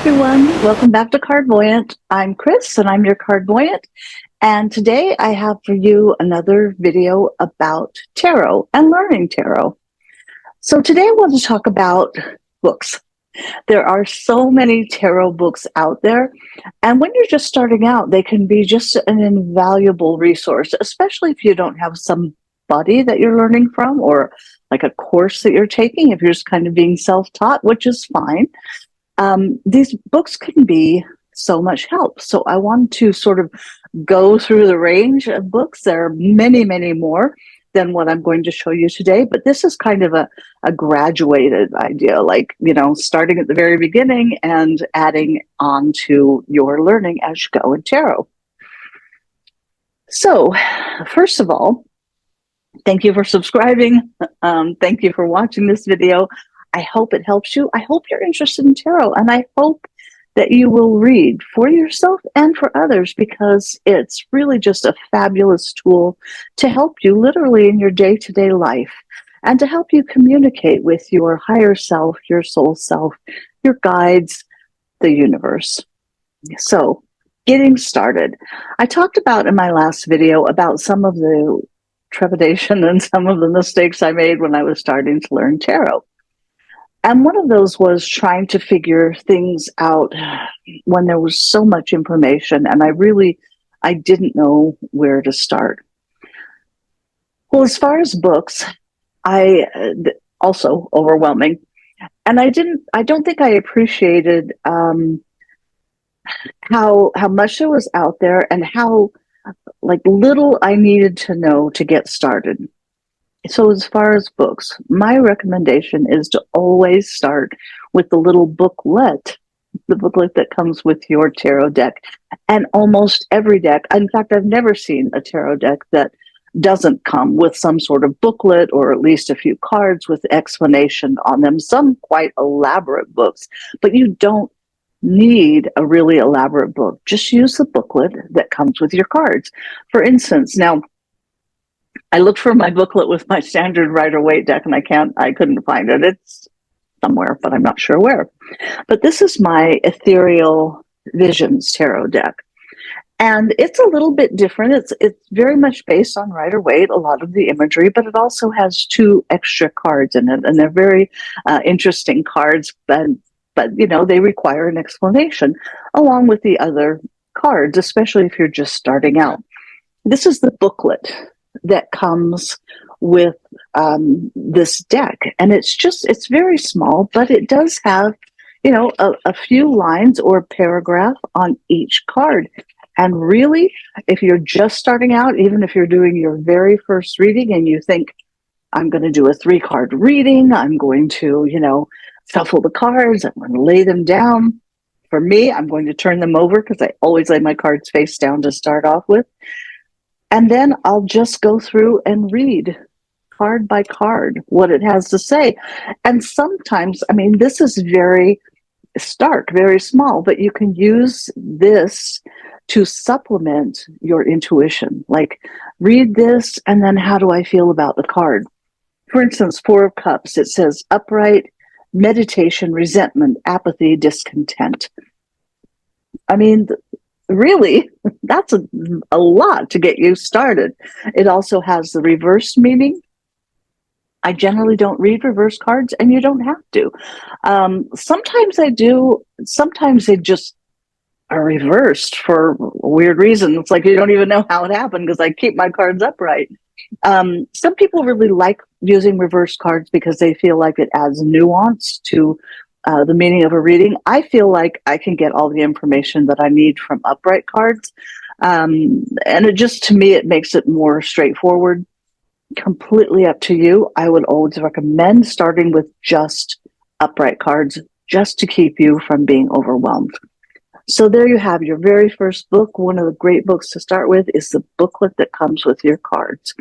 everyone. Welcome back to Cardvoyant. I'm Kris, and I'm your Cardvoyant. And today I have for you another video about tarot and learning tarot. So today I want to talk about books. There are so many tarot books out there, and when you're just starting out, they can be just an invaluable resource, especially if you don't have somebody that you're learning from or like a course that you're taking, if you're just kind of being self-taught, which is fine. These books can be so much help. So I want to sort of go through the range of books. There are many, many more than what I'm going to show you today, but this is kind of a graduated idea, like, starting at the very beginning and adding on to your learning as you go in tarot. So, first of all, thank you for subscribing. Thank you for watching this video. I hope it helps you. I hope you're interested in tarot, and I hope that you will read for yourself and for others, because it's really just a fabulous tool to help you literally in your day-to-day life and to help you communicate with your higher self, your soul self, your guides, the universe. So, getting started. I talked about in my last video about some of the trepidation and some of the mistakes I made when I was starting to learn tarot. And one of those was trying to figure things out when there was so much information, and I didn't know where to start. Well, as far as books, also overwhelming. And I don't think I appreciated how much there was out there and how little I needed to know to get started. So as far as books, my recommendation is to always start with the little booklet, the booklet that comes with your tarot deck. And almost every deck, in fact, I've never seen a tarot deck that doesn't come with some sort of booklet or at least a few cards with explanation on them, some quite elaborate books, but you don't need a really elaborate book. Just use the booklet that comes with your cards. For instance, now, I looked for my booklet with my standard Rider-Waite deck, and I couldn't find it. It's somewhere, but I'm not sure where. But this is my Ethereal Visions tarot deck. And it's a little bit different. It's very much based on Rider-Waite, a lot of the imagery, but it also has 2 extra cards in it, and they're very interesting cards, but they require an explanation along with the other cards, especially if you're just starting out. This is the booklet that comes with this deck, and it's very small, but it does have a few lines or paragraph on each card. And really, if you're just starting out, even if you're doing your very first reading and you think, I'm going to do a 3-card reading, I'm going to shuffle the cards, I'm going to lay them down. For me, I'm going to turn them over because I always lay my cards face down to start off with. And then I'll just go through and read card by card what it has to say. And sometimes, this is very stark, very small, but you can use this to supplement your intuition. Like, read this, and then how do I feel about the card? For instance, 4 of Cups, it says upright, meditation, resentment, apathy, discontent. Really, that's a lot to get you started. It also has the reverse meaning. I generally don't read reverse cards, and you don't have to. Sometimes I do. Sometimes they just are reversed for weird reasons. It's like you don't even know how it happened because I keep my cards upright. Some people really like using reverse cards because they feel like it adds nuance to the meaning of a reading. I feel like I can get all the information that I need from upright cards. And to me, it makes it more straightforward. Completely up to you. I would always recommend starting with just upright cards, just to keep you from being overwhelmed. So there you have your very first book. One of the great books to start with is the booklet that comes with your cards.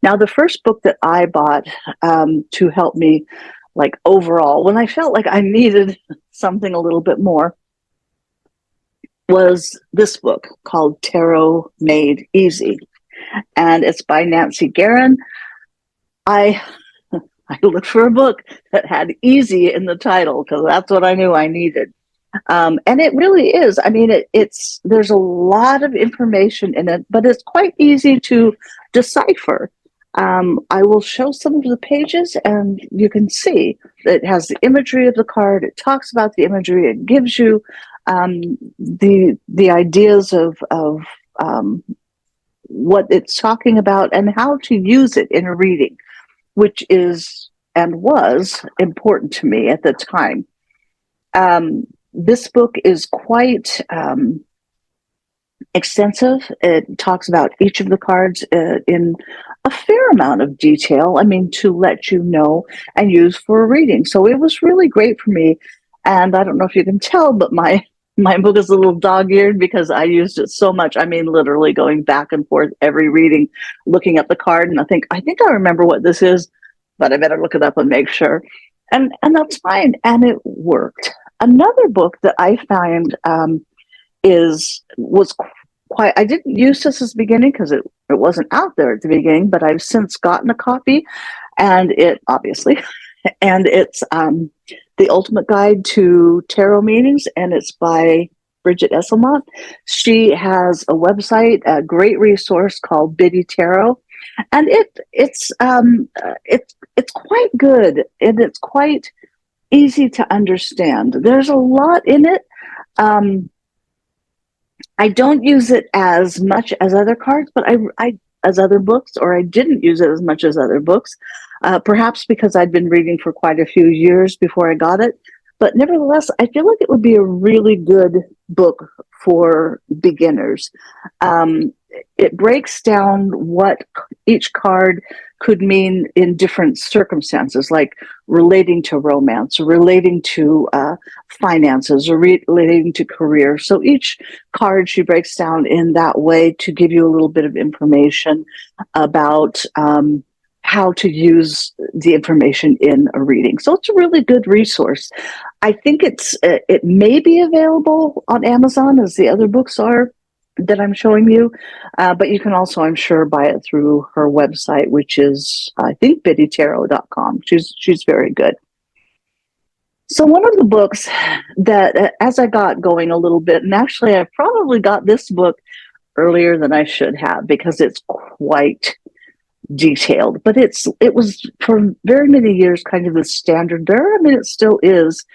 Now, the first book that I bought to help me overall, when I felt like I needed something a little bit more, was this book called Tarot Made Easy. And it's by Nancy Garen. I looked for a book that had easy in the title because that's what I knew I needed. And it really is. I mean, there's a lot of information in it, but it's quite easy to decipher. I will show some of the pages, and you can see it has the imagery of the card. It talks about the imagery. It gives you the ideas of what it's talking about and how to use it in a reading, which is and was important to me at the time. This book is quite extensive. It talks about each of the cards in a fair amount of detail. I mean, to let you know and use for a reading. So it was really great for me. And I don't know if you can tell, but my book is a little dog-eared because I used it so much. I mean, literally going back and forth every reading, looking at the card, and I think I remember what this is, but I better look it up and make sure. And that's fine. And it worked. Another book that I found was quite. I didn't use this at the beginning because it wasn't out there at the beginning, but I've since gotten a copy, and it obviously, and it's The Ultimate Guide to Tarot Meanings, and it's by Brigit Esselmont. She has a website, a great resource called Biddy Tarot, and it's quite good, and it's quite easy to understand. There's a lot in it. I don't use it as much as other cards, but I as other books, or I didn't use it as much as other books, perhaps because I'd been reading for quite a few years before I got it. But nevertheless, I feel like it would be a really good book for beginners. It breaks down what each card could mean in different circumstances, like relating to romance, or relating to finances, or relating to career. So each card she breaks down in that way to give you a little bit of information about how to use the information in a reading. So it's a really good resource. I think it may be available on Amazon as the other books are that I'm showing you, but you can also, I'm sure, buy it through her website, which is, I think, biddytarot.com. She's very good. So one of the books that, as I got going a little bit, and actually I probably got this book earlier than I should have because it's quite detailed, but it was for very many years kind of the standard there. I mean, it still is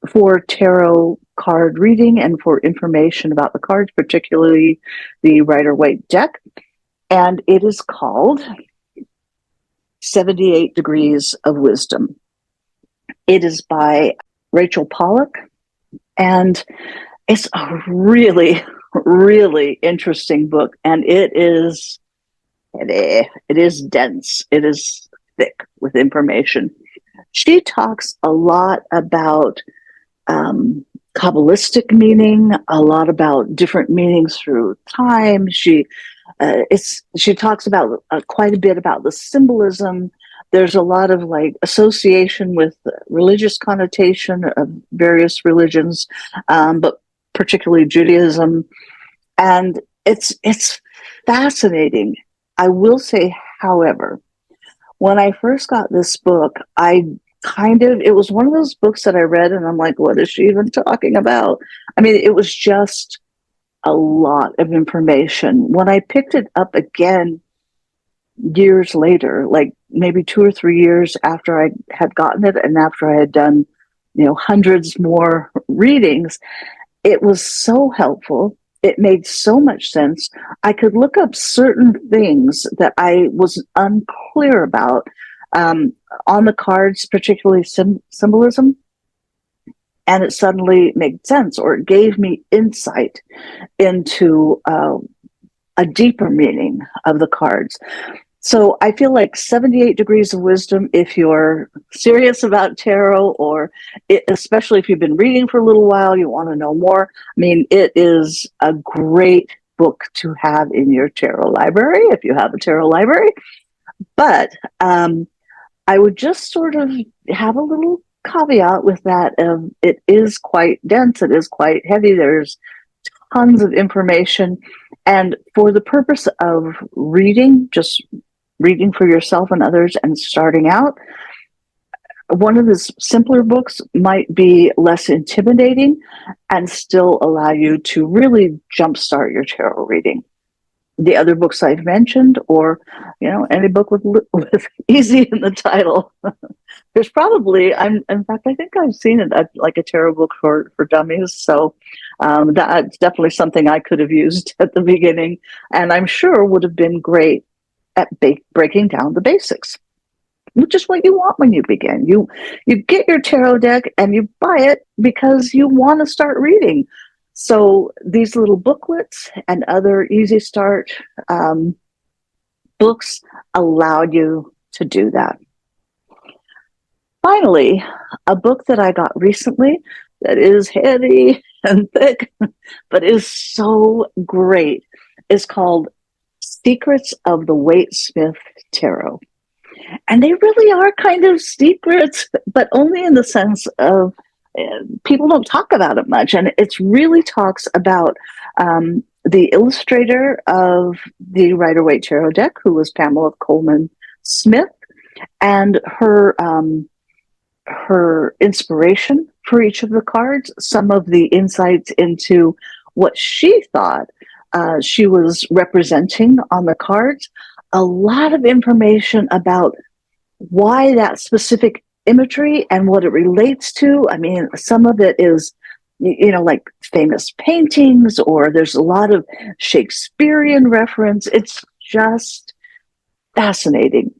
for tarot card reading and for information about the cards, particularly the Rider-Waite deck. And it is called 78 Degrees of Wisdom. It is by Rachael Pollack, and it's a really, really interesting book. And it is dense. It is thick with information. She talks a lot about Kabbalistic meaning, a lot about different meanings through time. She talks about quite a bit about the symbolism. There's a lot of like association with religious connotation of various religions, but particularly Judaism, and it's fascinating. I will say, however, when I first got this book, it was one of those books that I read and I'm like, what is she even talking about? I mean, it was just a lot of information. When I picked it up again years later, like maybe 2 or 3 years after I had gotten it and after I had done, hundreds more readings, it was so helpful. It made so much sense. I could look up certain things that I was unclear about on the cards, particularly symbolism, and it suddenly made sense, or it gave me insight into a deeper meaning of the cards. So I feel like 78 Degrees of Wisdom, if you're serious about tarot, or especially if you've been reading for a little while, you want to know more. I mean, it is a great book to have in your tarot library, if you have a tarot library. But I would just sort of have a little caveat with that. It is quite dense. It is quite heavy. There's tons of information. And for the purpose of reading, just reading for yourself and others and starting out, one of the simpler books might be less intimidating and still allow you to really jumpstart your tarot reading. The other books I've mentioned, or any book with easy in the title. There's probably, in fact, I think I've seen it like a tarot book for dummies. So that's definitely something I could have used at the beginning, and I'm sure would have been great at breaking down the basics, which is what you want when you begin. You get your tarot deck and you buy it because you want to start reading. So these little booklets and other easy start books allowed you to do that. Finally, a book that I got recently that is heavy and thick, but is so great, is called Secrets of the Waite-Smith Tarot. And they really are kind of secrets, but only in the sense of people don't talk about it much. And it really talks about the illustrator of the Rider-Waite Tarot deck, who was Pamela Coleman Smith, and her inspiration for each of the cards, some of the insights into what she thought she was representing on the cards, a lot of information about why that specific imagery and what it relates to. I mean, some of it is, like famous paintings, or there's a lot of Shakespearean reference. It's just fascinating.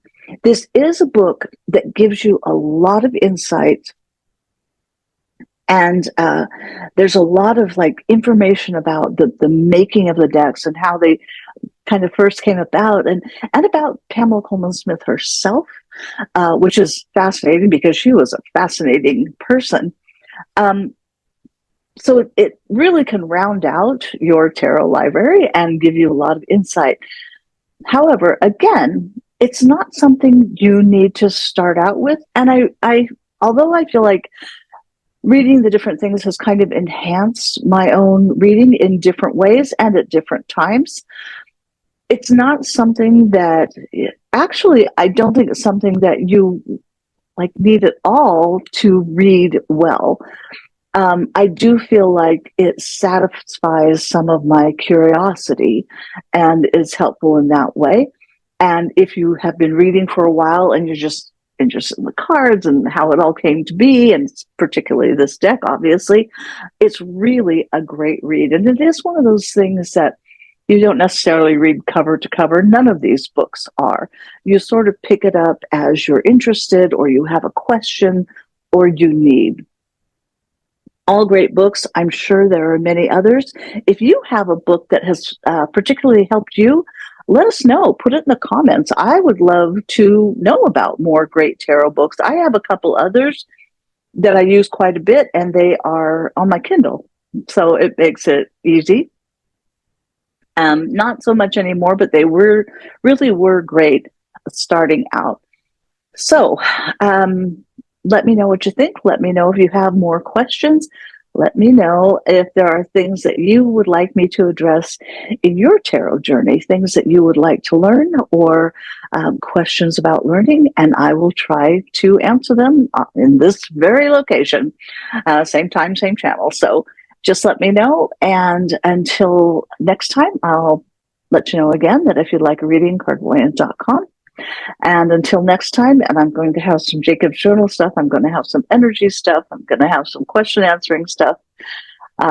This is a book that gives you a lot of insight, and there's a lot of information about the making of the decks and how they kind of first came about, and about Pamela Coleman Smith herself, which is fascinating because she was a fascinating person. So it really can round out your tarot library and give you a lot of insight. However, again, it's not something you need to start out with. And I although I feel like reading the different things has kind of enhanced my own reading in different ways and at different times, it's not something that, actually, I don't think it's something that you need at all to read well. I do feel like it satisfies some of my curiosity and is helpful in that way. And if you have been reading for a while and you're just interested in the cards and how it all came to be, and particularly this deck, obviously, it's really a great read. And it is one of those things that you don't necessarily read cover to cover. None of these books are. You sort of pick it up as you're interested, or you have a question, or you need. All great books. I'm sure there are many others. If you have a book that has particularly helped you, let us know. Put it in the comments. I would love to know about more great tarot books. I have a couple others that I use quite a bit, and they are on my Kindle. So it makes it easy. Not so much anymore, but they really were great starting out. So let me know what you think. Let me know if you have more questions. Let me know if there are things that you would like me to address in your tarot journey, things that you would like to learn, or questions about learning, and I will try to answer them in this very location, same time, same channel. So just let me know, and until next time, I'll let you know again that if you'd like a reading, cardvoyant.com. And until next time, and I'm going to have some Jacob's Journal stuff, I'm going to have some energy stuff, I'm going to have some question answering stuff.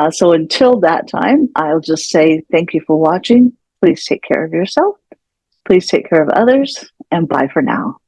So until that time, I'll just say thank you for watching. Please take care of yourself. Please take care of others, and bye for now.